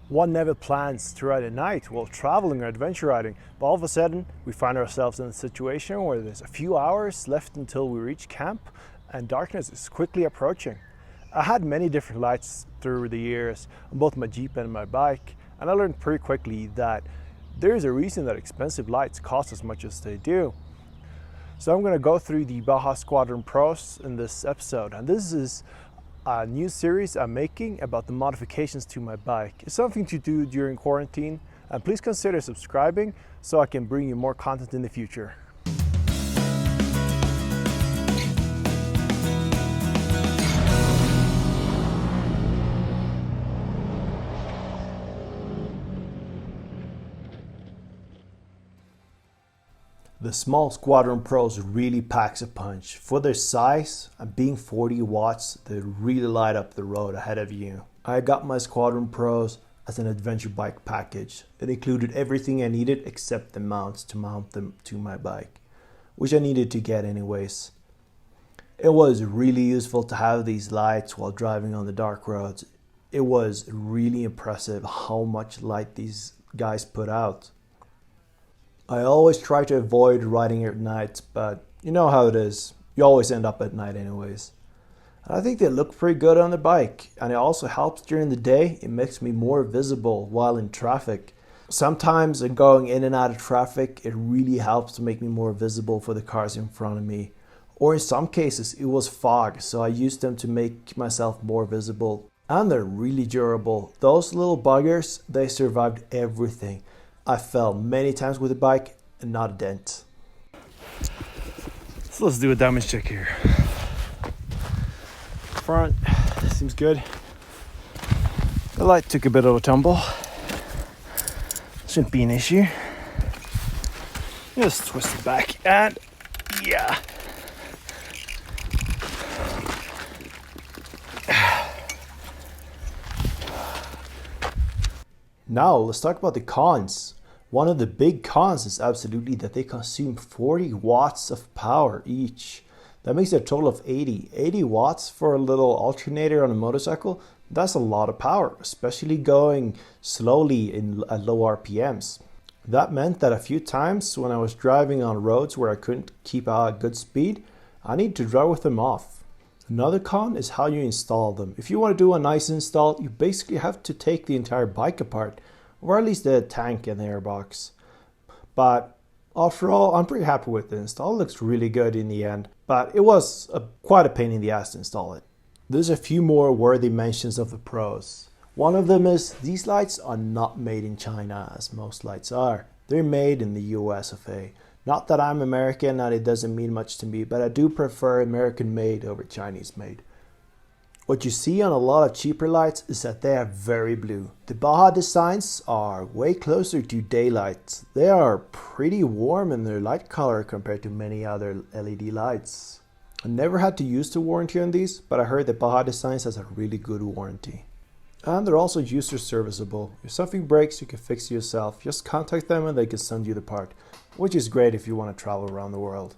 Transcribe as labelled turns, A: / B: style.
A: One never plans to ride at night while traveling or adventure riding, but all of a sudden we find ourselves in a situation where there's a few hours left until we reach camp and darkness is quickly approaching. I had many different lights through the years on both my Jeep and my bike, and I learned pretty quickly that there is a reason that expensive lights cost as much as they do. So I'm going to go through the Baja Squadron Pros in this episode, and this is a new series I'm making about the modifications to my bike. It's something to do during quarantine, and please consider subscribing so I can bring you more content in the future. The small Squadron Pros really packs a punch. For their size and being 40 watts, they really light up the road ahead of you. I got my Squadron Pros as an adventure bike package. It included everything I needed except the mounts to mount them to my bike, which I needed to get anyways. It was really useful to have these lights while driving on the dark roads. It was really impressive how much light these guys put out. I always try to avoid riding at night, but you know how it is. You always end up at night anyways. And I think they look pretty good on the bike, and it also helps during the day. It makes me more visible while in traffic. Sometimes in going in and out of traffic, it really helps to make me more visible for the cars in front of me. Or in some cases, it was fog, so I used them to make myself more visible. And they're really durable. Those little buggers, they survived everything. I fell many times with the bike and not a dent. So let's do a damage check here. Front seems good. The light took a bit of a tumble. Shouldn't be an issue. Just twist it back and yeah. Now let's talk about the cons. One of the big cons is absolutely that they consume 40 watts of power each. That makes it a total of 80. 80 watts for a little alternator on a motorcycle, that's a lot of power, especially going slowly at low RPMs. That meant that a few times when I was driving on roads where I couldn't keep a good speed, I need to drive with them off. Another con is how you install them. If you want to do a nice install, you basically have to take the entire bike apart, or at least the tank and the airbox. But after all, I'm pretty happy with the install. It looks really good in the end, but it was quite a pain in the ass to install it. There's a few more worthy mentions of the pros. One of them is these lights are not made in China as most lights are. They're made in the US of A. Not that I'm American and it doesn't mean much to me, but I do prefer American made over Chinese made. What you see on a lot of cheaper lights is that they are very blue. The Baja Designs are way closer to daylight. They are pretty warm in their light color compared to many other LED lights. I never had to use the warranty on these, but I heard that Baja Designs has a really good warranty. And they're also user serviceable. If something breaks, you can fix it yourself. Just contact them and they can send you the part, which is great if you want to travel around the world.